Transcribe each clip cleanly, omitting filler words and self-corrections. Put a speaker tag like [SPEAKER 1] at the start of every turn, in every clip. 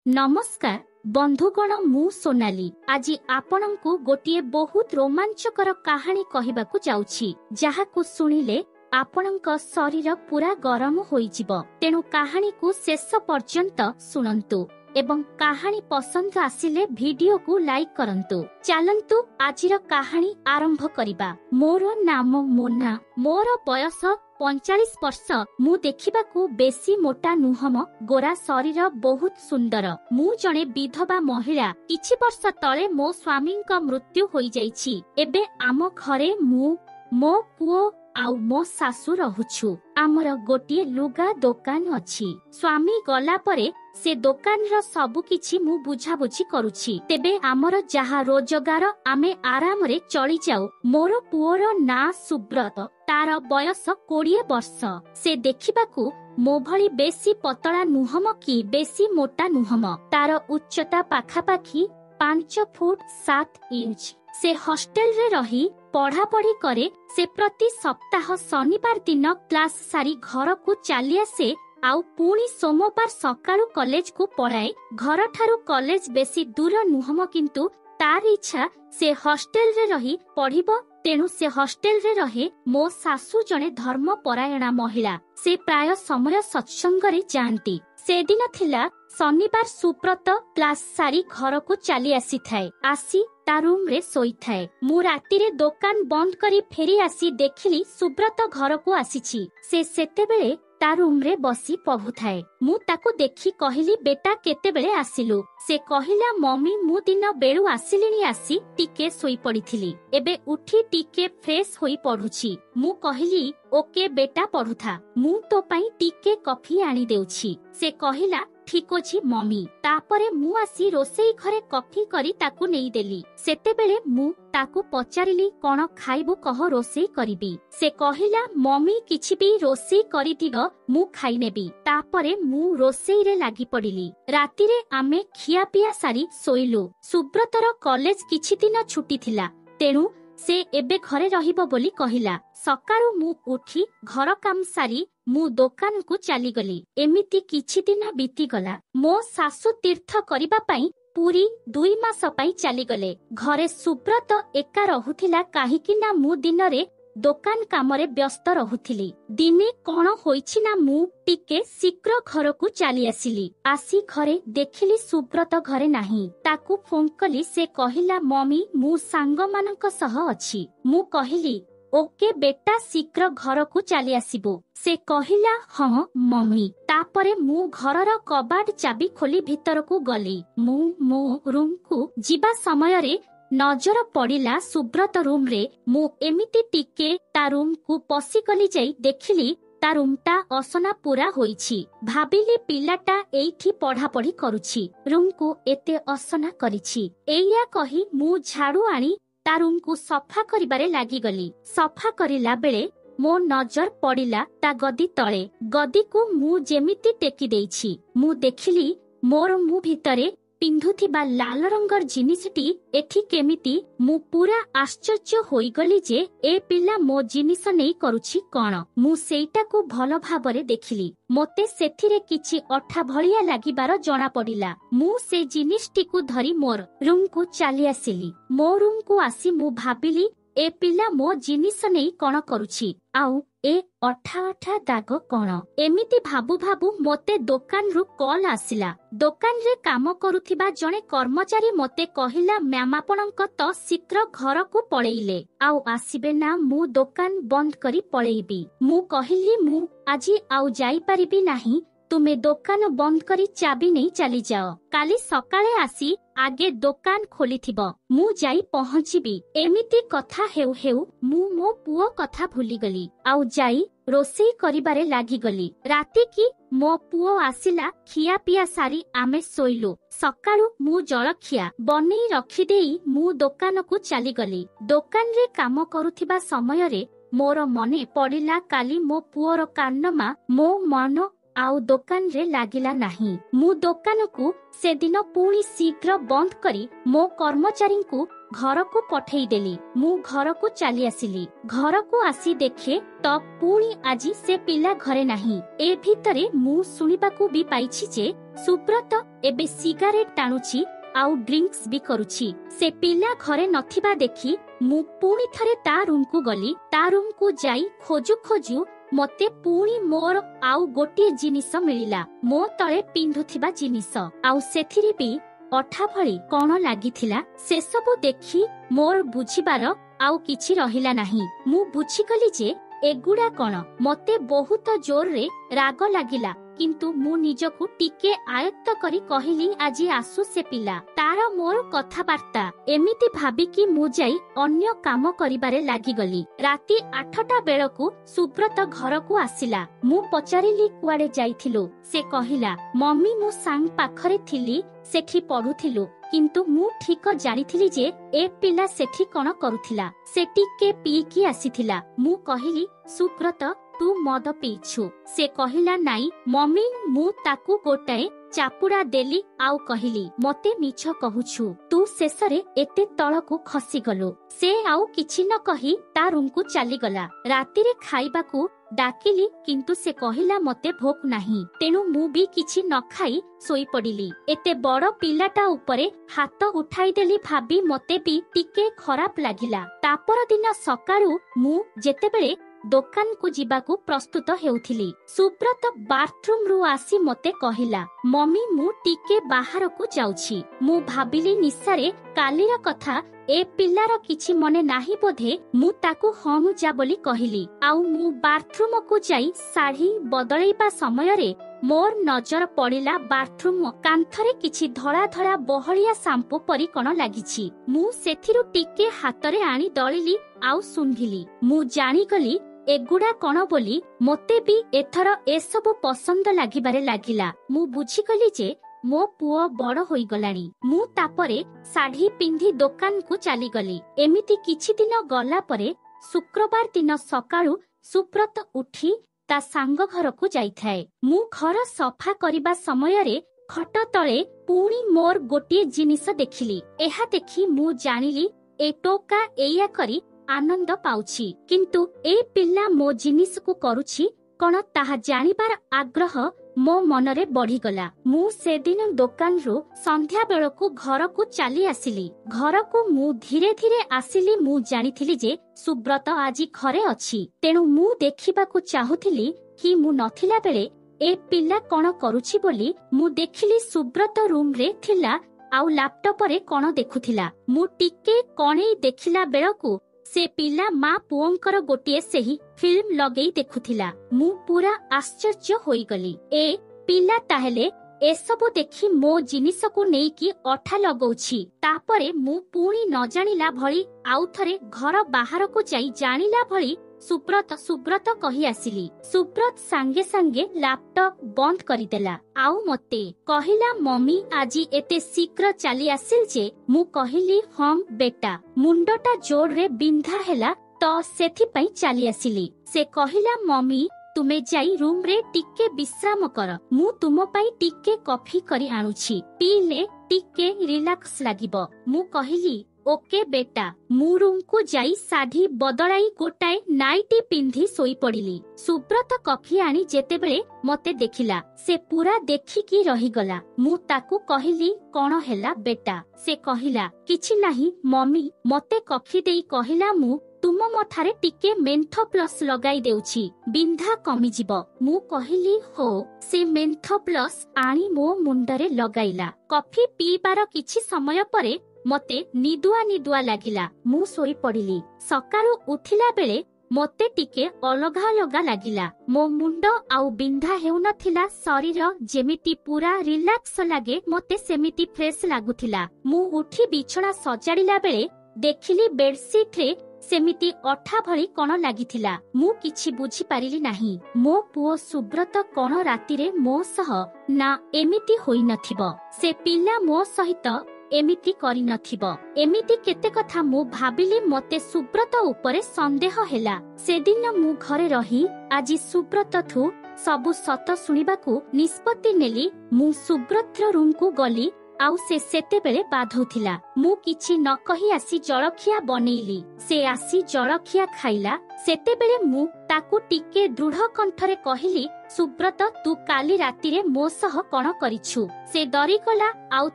[SPEAKER 1] नमस्कार बंधुगण मु सोनाली आज आपणଙ୍କୁ गोटे बहुत रोमांचकर कहानी कहबाकू जाउछि जहाकू सुनिले आपणଙ୍କ शरीर पूरा गरम होइजिबो। तेणु कहानी को शेष पर्यंत सुनंतु एवं कहानी पसंद आसिले वीडियो को लाइक करंतु। चलंतु आजिर कहानी आरंभ करिबा। मोर नाम मोना, मोर बयस 45 वर्ष। मु देखिबाकू बेसी मोटा नुहम, गोरा शरीर बहुत सुंदर। मु जणे विधवा महिला। किछि वर्ष तळे मो स्वामींका मृत्यु होई जाइछि। एबे आम घरे मु मो पुओ आउ मो सासु रहुछु। आमर गोटिए लुगा दोकान अछि। स्वामी गला परे से दोकान रो सब किछि मु बुझा बुझी करूछि। तेबे आमर जहा रोजगार आमे आराम रे चली जाऊ। मोर पुओर ना सुब्रत, तार बयस 20 वर्ष। से देखिबाकू मो भली बेसी पतला नुहम कि बेसी मोटा नुहम। तार उच्चता पाखापाखी 5 फुट 7 इंच। से हॉस्टेल रे रही पढ़ा पढ़ी करे। से प्रति सप्ताह शनिवार दिन क्लास सारी घर को चली आसे आउ पुणी सोमवार सकाळु कॉलेज को पढ़ाए। घर ठारू कॉलेज बेसी दूर नुहम, किंतु तार इच्छा से हॉस्टेल रे रही पढ़िबो। तेणु से हॉस्टेल रे रहे। मो सासु जने धर्म परायणा महिला। से प्राय समय सत्संग रे जानती। से दिन थिला शनिवार। सुब्रत क्लास सारी घर को चली आसी थाए। आसी ता रूम रे सोई थाए। मु राती रे दुकान बंद करी फेरी आसी देखिली सुब्रत घर को आसीछि। से सेतेबेले ता रूम रे बसी पढ़ु थाए। मु ताको देखि कहिली, बेटा केते बेले आसिलु? से कहिला, मम्मी मु दिन बेळु आसिलिनी, आसी टिके सोई पड़िथिली। एबे उठी टिके फ्रेश होई पढ़ुछि। मु कहिली, ओके बेटा पढ़ुथा, मु तो पई टिके कॉफी आनी देउछि। से कहिला, ठीक अछि मम्मी। तापरे मु आसी रोसेई घरे कॉफी करी ताकू नेई देली। सेतेबेले मु ताकू पचारिली, कोन खाइबु कह, रोसेई करिबी। से कहिला, मम्मी किछि भी रोसेई करि दिबो, मु खाइ नेबी। तापरे मु रोसेई रे लागि पड़िली। राती रे आमे खिया पिया सारी सोइलु। सुब्रतर कॉलेज किछि दिन छुट्टी थिला, तेणु से एबे घरे रहिबो बोली कहिला। सकाळु मु उठी घर काम सारी मु दुकान को चली गली। एमिति किछि दिन बीती गला। मो सासु तीर्थ करिबा पई पूरी 2 मास पई चली गले। घरे सुब्रत एका रहुथिला, काहिकि ना मु दिन रे दुकान कामरे व्यस्त रहुथिली। दिने कोन होइछि ना मु टिके शीघ्र घर को चली आसिली। आसी घरे देखिली सुब्रत घरे नाही। ताकू फोन कली। से कहिला, मम्मी मु सांग मानक सह अछि। मु कहिली, ओके बेटा शीघ्र घर को चली आसीबो। से कहिला, हाँ मम्मी। तापरे मु घरर कबाड़ चाबी खोली भीतर को गली। मु मो रूम को जीवा समय रे नजर पड़िला सुब्रत रूम रे। मु एमिति टिके ता रूम को पसी गली जाई देखिली ता रूमटा असना पूरा होईछि। भाबिली पिलाटा एइठी पढ़ा पढ़ी करूछि, रूम को एते असना करिछि। एइया कही मु झाड़ू आनी ता रूम को सफा करिबारे लागि गली। सफा करिला बेले मो नजर पड़िला ता गदी तळे। गदी को मु जेमिति टेकी देइछि। मु देखिली मोर मु भितरे पिंधुथिबा लाल रंगर जिनिसटी एठी केमिति। मु पूरा आश्चर्य होई गली जे ए पिला मो जिनिस नेई करूछि कोन। मु सेइटा को भलो भाबरे देखिली। मोते सेथिरे किछि अठा भलिया लागिबार जणा पड़िला। मु से जिनिसटी को धरी मोर रूम को चली आसिली। मो रूम को आसी मु भाबिली, ए पिला मो जिनिस नेई कोन करूछि, आउ ए अठा अठा दाग कोन। एमिति भाबु भाबु मोते दुकान रु कॉल आसिला। दुकान रे काम करुथिबा जणे कर्मचारी मोते कहिला, मैम आपणक तो शीघ्र घर को पळेइले, आउ आसीबे ना, मु दुकान बंद करी पळेइबी। मु कहिली, मु आजी आउ जाई परिबी नाही, तुमे दुकान बंद करी चाबी नहीं चली जाओ। काली सकाळे आसी आगे दुकान खोली थिबो, मु जाई पहुंचीबी। एमिति कथा हेउ हेउ मु मो पुओ कथा भूली गली। आउ जाई रोसेई करिबारे लागि गली। राती की मो पुओ आसिला। खिया पिया सारी आमे सोइलु। सकाळु मु जलखिया बनेई रखी देई मु दुकान को चली गली। दुकान रे काम करुथिबा समय रे मोर मने पड़िला, काली मो पुओर कानमा मो मन आउ दुकान रे लागिला नाही। मु दुकान को से दिन पुणी शीघ्र बंद करी मो कर्मचारी को घर को पठेई देली। मु घर को चली आसिली। घर को आसी देखे तो पुणी आज से पिला घरे नाही। ए भितरे मु सुनिबाकू भी पाइछि जे सुब्रत एबे सिगारेट टाणुछि आउ ड्रिंक्स भी करुछि। से पिला घरे नथिबा देखि मु पुणी थरे ता रूम को गली। ता रूम को जाई खोजु खोजु मते पुणी मोर आउ गोटे जिनिस मिलिला। मो तळे पिंधुथिबा जिनिस आउ सेथिरि भी अठा भଳି कौन लागिथिला। से सबु देखि मोर बुझिबार आउ किछि रहिला नाही। मु बुझिगली जे एगुडा कौन। मते बहुत जोर रे राग लागिला किंतु मु निजकु टिके आयत्त करी कहिली आजी आसु से पिला। तार मोर कथाबार्ता एमिति भाबी कि मु जाई अन्य काम करिबारे लागिगली। राति 8टा बेलकु सुब्रत घर को आसिला। मु पचारिली कुआडे जाइथिलु। से कहिला मम्मी मु सांग पाखरे थिली सेठी पढुथिलु किंतु मु ठीक जानिथिली जे ए पिला सेठी कोन करुथिला। से टिके पीकी आसीथिला। मु कहिली सुब्रत तू मद पीछु। से कहिला नाई मम्मी मु ताकू गोटाए चापुड़ा देली आउ कहिली मते मिछ कहुछु तू शेषरे एते तळकू खसी गलु। से आउ किछि न कहि ता रूम को चली गला। रातिरे खाइबाकू डाकिली किंतु से कहिला मते भोक नाही। तेनु मु भी किछि न खाई सोई पडिली। एते बड़ पिलाटा उपरे हाथ उठाई देली भाबी मते भी टिके खराब लागिला। तापर दिन सकाळू मु जेतेबेले दोकान को जीवाकू प्रस्तुत हेउथिली सुब्रत बाथरूम रु आसी मते कहिला मम्मी मु टिके बाहर को जाउछि। मु भाबिली निसारे कालीर कथा ए पिल्लार किछि मने नाही बोधे। मु ताकू हम जा बोली कहिली आउ मु बाथरूम को जाई साड़ी बदलैबा समय रे मोर नजर पड़िला बाथरूम कांथरे किछि धड़ा धड़ा बहलिया शैम्पू परी कोन लागिछि। मु सेथिरु टिके हातरे आनी दळिली आउ सुंघिली। मु जानी गली एगुडा कोन बोली मते भी एथर ए सब पसंद लागिबारे लागिला। मु बुझिगली जे मो पुओ बड़ होई गलानी। मु तापरे साड़ी पिंधी दोकान को चली गली। एमिति किछि दिन गला परे शुक्रवार दिन सकाळू सुब्रत उठी ता सांग घर को जाइथाए। मु घर सफा करिबा समय रे खट तळे पुणी मोर गोटे जिनिस देखिली। एहा देखि मु जानिली ए टोका एया करी आनंद पाउछि किंतु ए पिल्ला मो जिनिस को करुछि कोन ताहा जानिबार आग्रह मो मनरे बढ़ी गला। मु से दिन दोकान रु संध्या बेलकू घर को चली आसिली। घर को मु धीरे धीरे आसिली। मु जानिथिली जे सुब्रत आजी घरे अछि। तेनु मु देखिबा को चाहुथिली कि मु नथिला बेले ए पिल्ला कोन करुछि बोली। मु देखिली सुब्रत रूम रे थिला आउ लैपटॉप रे कोन देखुथिला। मु टिके कोणे देखिला बेलकू से पिला माँ पुओंकर गोटे सेही फिल्म लगेई देखुथिला। मु पूरा आश्चर्य होई गली। ए पिला ताहेले एसबु देखि मो जिनिस को नेई की अठा लगौछि। तापरे मु पुणी न जानिला भଳି आउ थरे घर बाहर को जाई जानिला भଳି सुब्रत सुब्रत कही आसिली। सुब्रत सांगे सांगे लैपटॉप बंद करिदेला आउ मते कहिला मम्मी आजी एते शीघ्र चली आसिल जे। मु कहिली हम बेटा मुंडटा जोर रे बिंधा हेला तो सेथि पई चली आसिली। से कहिला मम्मी तुमे जाई रूम रे टिके विश्राम कर। मु तुम पई टिके कॉफी करी आनुछि पीले टिके रिलैक्स लागिबो। मु कहिली ओके बेटा। मु रूम को जाई साड़ी बदलाई गोटाए नाइटी पिंधी सोई पड़िली। सुब्रत कॉफी आनी जेतेबेले मते देखिला से पूरा देखिकी रही गला। मु ताकू कहिली कोन हेला बेटा। से कहिला किछि नाही मम्मी मते कॉफी देई कहिला मु तुम मथारे टिके मेंथो प्लस लगाई देउछि बिंधा कमी जिवो। मु कहिली हो। से मेंथो प्लस आनी मो मुंडरे लगाइला। कॉफी पीबार किछि समय परे मते निदुआ निदुआ लागिला। मु सोई पड़िली। सकाळू उठिला बेले मते टिके अलगा अलगा लागिला। मो मुंड आउ बिंधा हेउ नथिला। शरीर जेमिति पूरा रिलैक्स लागे मते सेमिति फ्रेश लागुथिला। मु उठी बिछଣା सजाडिला बेले देखिली बेडशीट रे सेमिति अठा भଳି कोन लागिथिला। मु किछि बुझी पारिली नाही। मो पुओ सुब्रत कोन रातिरे मो सह ना एमिति होई नथिबो। से पिल्ला मो सहित एमिति करि नथिबो। एमिति केते कथा मु भाबिली। मते सुब्रत उपरे संदेह हेला। से दिन मु घरे रही आजी सुब्रत थु सबु सत सुनिबाकू निष्पत्ति नेली। मु सुब्रतर रूम को गली आउ से सेतेबेले बाधौथिला। मु किछि न कहि आसी जलखिया बनेइली। से आसी जलखिया खाइला। सेतेबेले मु ताकू टिके दृढ़ कंठरे कहिली, सुब्रत तू काली रातिरे मो सह कण करिछु। से डरी गला आउ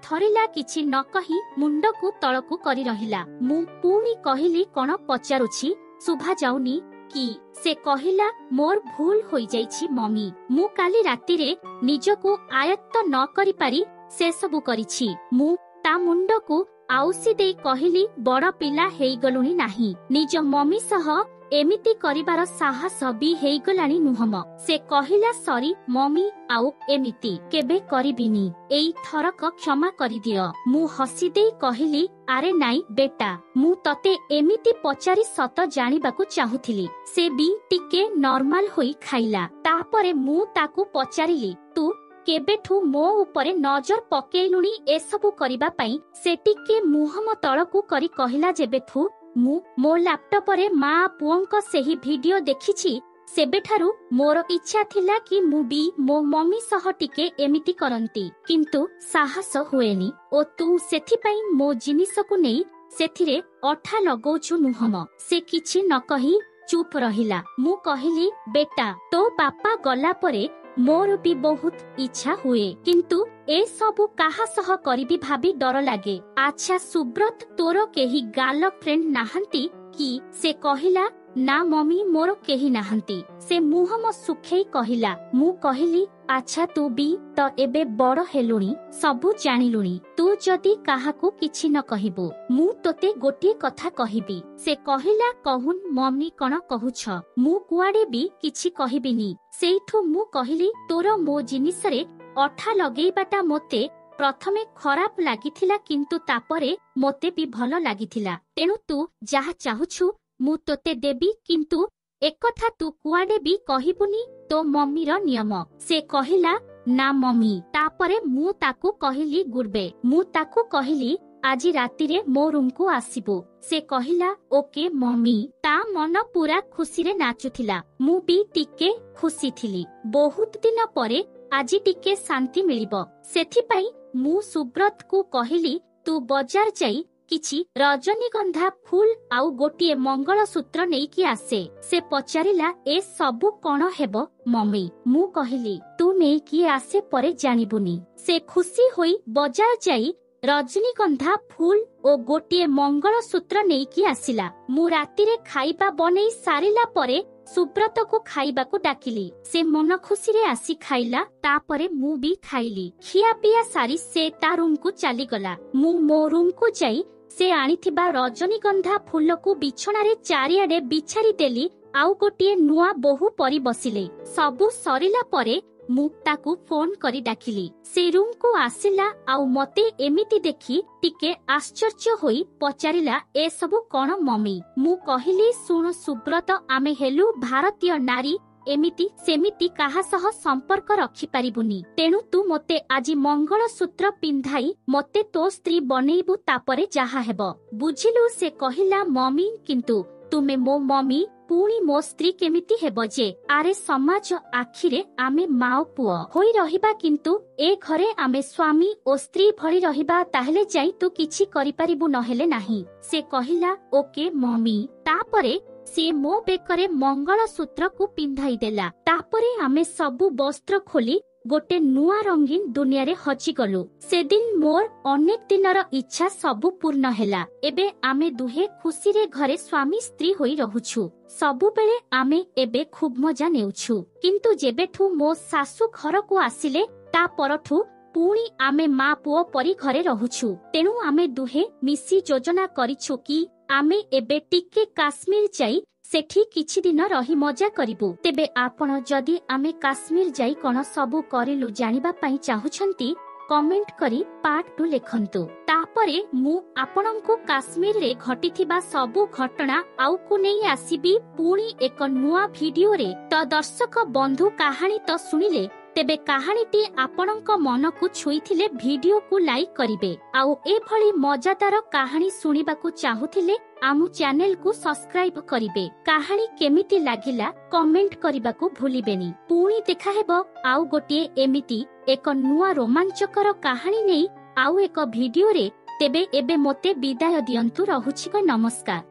[SPEAKER 1] थरिला किछि न कहि मुंडकू तळकू करि रहिला। मु पुणी कहिली कण पचारुछि सुभा जाउनी कि? से कहिला मोर भूल होई जाइछि मम्मी। मु काली रातिरे निजको आयत्त न करि पारि से सबु करिछि। मु ता मुंडकू आउसी देई कहिली बड़ पिला हेइगलुनी नाही। निज मम्मी सह एमिति करिबार साहस भी हेइगलानी नुहम। से कहिला सरी मम्मी आउ एमिति केबे करिबिनी। एई थरक क्षमा करिदियो। मु हसी देई कहिली आरे नाई बेटा, मु तते एमिति पचारि सत जानिबाकू चाहुथिली। से भी टिके नॉर्मल होई खाइला। तापरे मु ताकू पचारिली तू केबेठू मो उपरे नजर पकेइलुनी एसबु करिबा पई। से टिके मुहम तळकू करी कहिला जेबेठू मु मो लैपटॉप रे मां पुओंक सेही वीडियो देखिछि सेबेठारु मोर इच्छा थिला कि मु भी मो मम्मी सह टिके एमिति करंती, किंतु साहस हुएनी। ओ तू सेथि पई मो जिनिसकु नेई सेथिरे अठा लगौछु नुहम। से किछि न कहि चुप रहिला। मु कहिली बेटा तो बापा गला परे मोर भी बहुत इच्छा हुए, किंतु ए सबु काहा सह करिबी भाबी डर लागे। अच्छा सुब्रत तोर केही गाल फ्रेंड नाहंती कि? से कहिला ना मम्मी मोर केही नाहंती। से मुहम सुखेई कहिला। मु कहिली अच्छा तू भी तो एबे बड़ हेलुणी, सबु जानिलुणी। तू जदी काहाकू किछि न कहिबो मु तोते गोटिए कथा कहिबी। से कहिला कहून मम्मी कण कहुछ? मु कुआडे भी किछि कहिबिनी। सेइठु मु कहिली तोर मो जिनिसरे अठा लगेइबाटा मोते प्रथमे खराब लागिथिला, किंतु तापरे मोते भी भल लागिथिला। तेणु तू जाहा चाहुछु मु तोते देबी, किंतु एक कथा तू कुआडे भी कहिबुनी, तो मम्मीर नियम। से कहिला ना मम्मी। तापरे मु ताकू कहिली गुरबे। मु ताकू कहिली आजी रातिरे मो रूम को आसीबो। से कहिला ओके मम्मी। ता मन पूरा खुशी रे नाचुथिला। मु भी टिके खुशी थिली। बहुत दिन परे आजी टिके शांति मिलिबो। सेथि पई मु सुब्रत को कहिली तू बाजार जाई किछि रजनीगंधा फूल आउ गोटिए मंगल सूत्र नेइकी आसे। से पचारिला ए सबु कण हेबो मम्मी? मु कहिली तू नेइकी आसे परे जानिबुनी। से खुशी होई बाजार जाई रजनीगंधा फूल ओ गोटिए मंगल सूत्र नेइकी आसिला। मु रातिरे खाइबा बनेई सारिला परे सुब्रत को खाइबा को डाकिली। से मन खुशी रे आसी खाइला। तापरे मु भी खाइली। खिया पिया सारी से ता रूम को चली गला। मु मो रूम को जाई से आनिथिबा रजनीगंधा फूल को बिछणा रे चारिआडे बिछारी देली। आउ गोटिए नुआ बहु परी बसिले। सबु सरिला परे मु ताकू फोन करी डाकिली। से रूम को आसिला आउ मते एमिति देखि टिके आश्चर्य होई पचारिला ए सबु कण मम्मी? मु कहिली सुन सुब्रत आमे हेलु भारतीय नारी, एमिति सेमिति काहा सह संपर्क रखि पारिबुनी। तेणु तू मते आजी मंगल सूत्र पिंधाई मते तो स्त्री बनेइबु, तापरे जाहा हेबो बुझिलु। से कहिला मम्मी किंतु तुमे मो मम्मी पुणी मो स्त्री केमिति हेबो जे? आरे समाज आखिरे आमे माओ पुओ होई रहिबा, किंतु ए घरे आमे स्वामी ओ स्त्री भଳି रहिबा। ताहेले जाई तू किछि करि पारिबु, नहेले नाही। से कहिला ओके मम्मी। तापरे से मो बेकरे मंगल सूत्र को पिंधाई देला। तापरे आमे सबु वस्त्र खोली गोटे नुआ रंगीन दुनिया रे हची गलु। से दिन मोर अनेक दिनर इच्छा सबु पूर्ण हेला। एबे आमे दुहे खुशी रे घरे स्वामी स्त्री होई रहुछु। सबु बेले आमे एबे खूब मजा नेउछु। किंतु जेबेठू मो सासु घर को आसिले ता परठू पुणी आमे मा पुओ परी घरे रहुछु। तेणु आमे दुहे मिसी योजना करिछु कि आमे एबे टिके काश्मीर जाई सेठी किछि दिन रही मजा करिबु। तेबे आपण जदि आमे काश्मीर जाई कोन सबु करिलु जानिबा पई चाहुछंती कमेंट करी पार्ट 2 लेखंतु। तापरे मु आपणंकु काश्मीर रे घटिथिबा सबु घटना आउ को नै आसीबी पुणी एक नुआ वीडियो रे। तो दर्शक बंधु कहानी तो सुनिले, तेबे कहानीटी आपणंक मन को छुईथिले वीडियो को लाइक करिवे। आउ ए भली मजादार कहानी सुनिबाकू चाहुथिले आमु चैनल को सब्सक्राइब करिवे। कहानी केमिति लागिला कमेंट करिबाकू भूलिबेनी। पुणी देखा हेबो आउ गोटिए एमिति एक नुआ रोमांचकर कहानी नै आउ एक भिडियो रे तेबे एबे मोते विदाय दियंतु रहुछि नमस्कार।